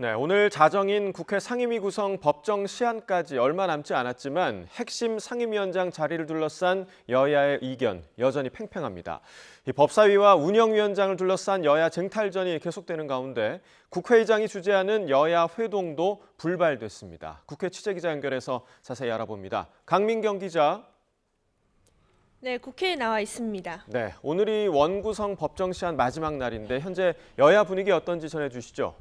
네, 오늘 자정인 국회 상임위 구성 법정 시한까지 얼마 남지 않았지만 핵심 상임위원장 자리를 둘러싼 여야의 이견 여전히 팽팽합니다. 이 법사위와 운영위원장을 둘러싼 여야 쟁탈전이 계속되는 가운데 국회의장이 주재하는 여야 회동도 불발됐습니다. 국회 취재기자 연결해서 자세히 알아봅니다. 강민경 기자. 네, 국회에 나와 있습니다. 네, 오늘이 원구성 법정 시한 마지막 날인데 현재 여야 분위기 어떤지 전해주시죠.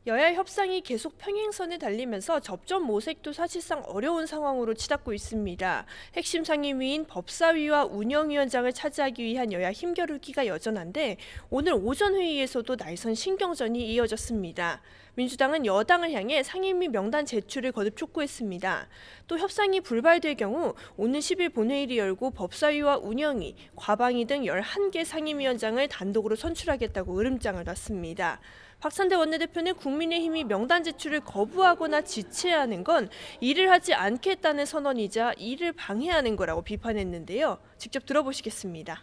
여야 협상이 계속 평행선에 달리면서 접점 모색도 사실상 어려운 상황으로 치닫고 있습니다. 핵심 상임위인 법사위와 운영위원장을 차지하기 위한 여야 힘겨루기가 여전한데 오늘 오전 회의에서도 날선 신경전이 이어졌습니다. 민주당은 여당을 향해 상임위 명단 제출을 거듭 촉구했습니다. 또 협상이 불발될 경우 오는 10일 본회의를 열고 법사위와 운영위, 과방위 등 11개 상임위원장을 단독으로 선출하겠다고 으름장을 놨습니다. 박찬대 원내대표는 국민의힘이 명단 제출을 거부하거나 지체하는 건 일을 하지 않겠다는 선언이자 일을 방해하는 거라고 비판했는데요. 직접 들어보시겠습니다.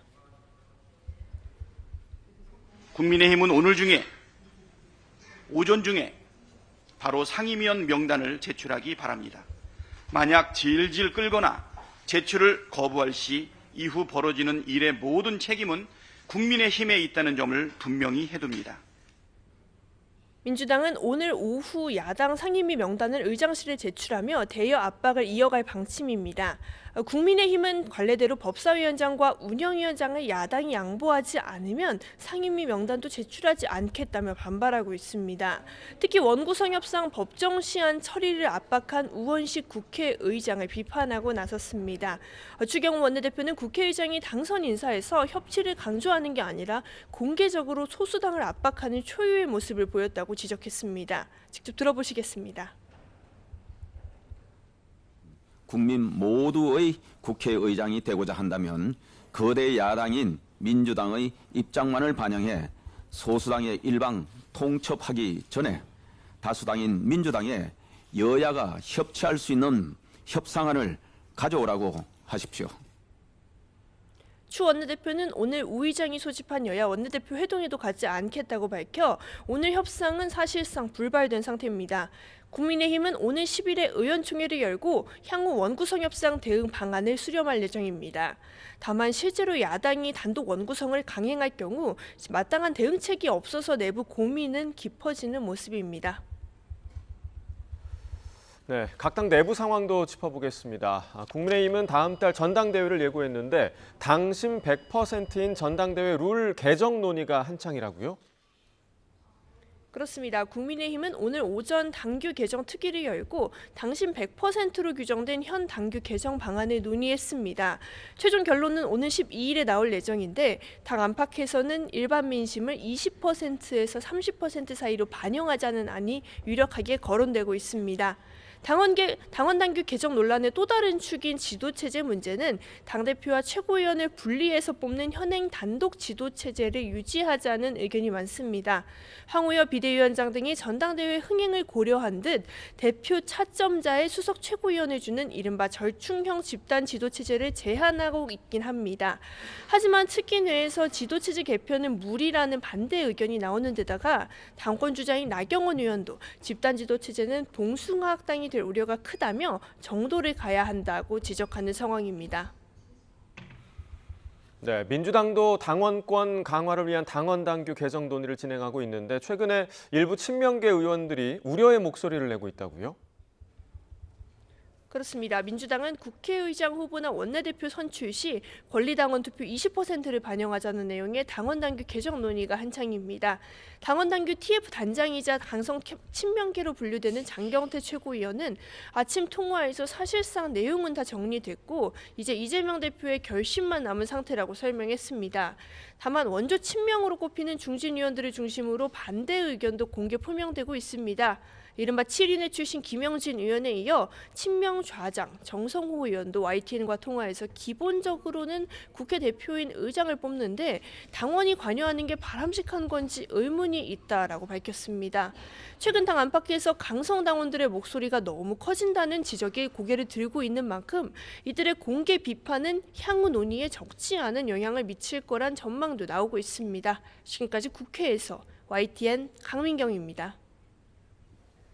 국민의힘은 오전 중에 바로 상임위원 명단을 제출하기 바랍니다. 만약 질질 끌거나 제출을 거부할 시 이후 벌어지는 일의 모든 책임은 국민의힘에 있다는 점을 분명히 해둡니다. 민주당은 오늘 오후 야당 상임위 명단을 의장실에 제출하며 대여 압박을 이어갈 방침입니다. 국민의힘은 관례대로 법사위원장과 운영위원장을 야당이 양보하지 않으면 상임위 명단도 제출하지 않겠다며 반발하고 있습니다. 특히 원구성 협상 법정 시한 처리를 압박한 우원식 국회의장을 비판하고 나섰습니다. 추경호 원내대표는 국회의장이 당선 인사에서 협치를 강조하는 게 아니라 공개적으로 소수당을 압박하는 초유의 모습을 보였다고 지적했습니다. 직접 들어보시겠습니다. 국민 모두의 국회의장이 되고자 한다면 거대 야당인 민주당의 입장만을 반영해 소수당의 일방 통첩하기 전에 다수당인 민주당에 여야가 협치할 수 있는 협상안을 가져오라고 하십시오. 추 원내대표는 오늘 우 의장이 소집한 여야 원내대표 회동에도 가지 않겠다고 밝혀 오늘 협상은 사실상 불발된 상태입니다. 국민의힘은 오늘 10일에 의원총회를 열고 향후 원구성 협상 대응 방안을 수렴할 예정입니다. 다만 실제로 야당이 단독 원구성을 강행할 경우 마땅한 대응책이 없어서 내부 고민은 깊어지는 모습입니다. 네, 각 당 내부 상황도 짚어보겠습니다. 국민의힘은 다음 달 전당대회를 예고했는데 당심 100%인 전당대회 룰 개정 논의가 한창이라고요? 그렇습니다. 국민의힘은 오늘 오전 당규 개정 특위를 열고 당심 100%로 규정된 현 당규 개정 방안을 논의했습니다. 최종 결론은 오는 12일에 나올 예정인데 당 안팎에서는 일반 민심을 20%에서 30% 사이로 반영하자는 안이 유력하게 거론되고 있습니다. 당원 당규 개정 논란의 또 다른 축인 지도체제 문제는 당대표와 최고위원을 분리해서 뽑는 현행 단독 지도체제를 유지하자는 의견이 많습니다. 황우여 비대위원장 등이 전당대회 흥행을 고려한 듯 대표 차점자의 수석 최고위원을 주는 이른바 절충형 집단 지도체제를 제한하고 있긴 합니다. 하지만 특위 내에서 지도체제 개편은 무리라는 반대 의견이 나오는 데다가 당권 주자인 나경원 의원도 집단 지도체제는 봉숭아학당이 될 우려가 크다며 정도를 가야 한다고 지적하는 상황입니다. 네, 민주당도 당원권 강화를 위한 당원 당규 개정 논의를 진행하고 있는데 최근에 일부 친명계 의원들이 우려의 목소리를 내고 있다고요? 그렇습니다. 민주당은 국회의장 후보나 원내대표 선출 시 권리당원 투표 20%를 반영하자는 내용의 당원당규 개정 논의가 한창입니다. 당원당규 TF 단장이자 강성 친명계로 분류되는 장경태 최고위원은 아침 통화에서 사실상 내용은 다 정리됐고 이제 이재명 대표의 결심만 남은 상태라고 설명했습니다. 다만 원조 친명으로 꼽히는 중진 의원들을 중심으로 반대 의견도 공개 표명되고 있습니다. 이른바 7인회 출신 김영진 의원에 이어 친명 좌장 정성호 의원도 YTN과 통화해서 기본적으로는 국회 대표인 의장을 뽑는데 당원이 관여하는 게 바람직한 건지 의문이 있다라고 밝혔습니다. 최근 당 안팎에서 강성 당원들의 목소리가 너무 커진다는 지적에 고개를 들고 있는 만큼 이들의 공개 비판은 향후 논의에 적지 않은 영향을 미칠 거란 전망도 나오고 있습니다. 지금까지 국회에서 YTN 강민경입니다.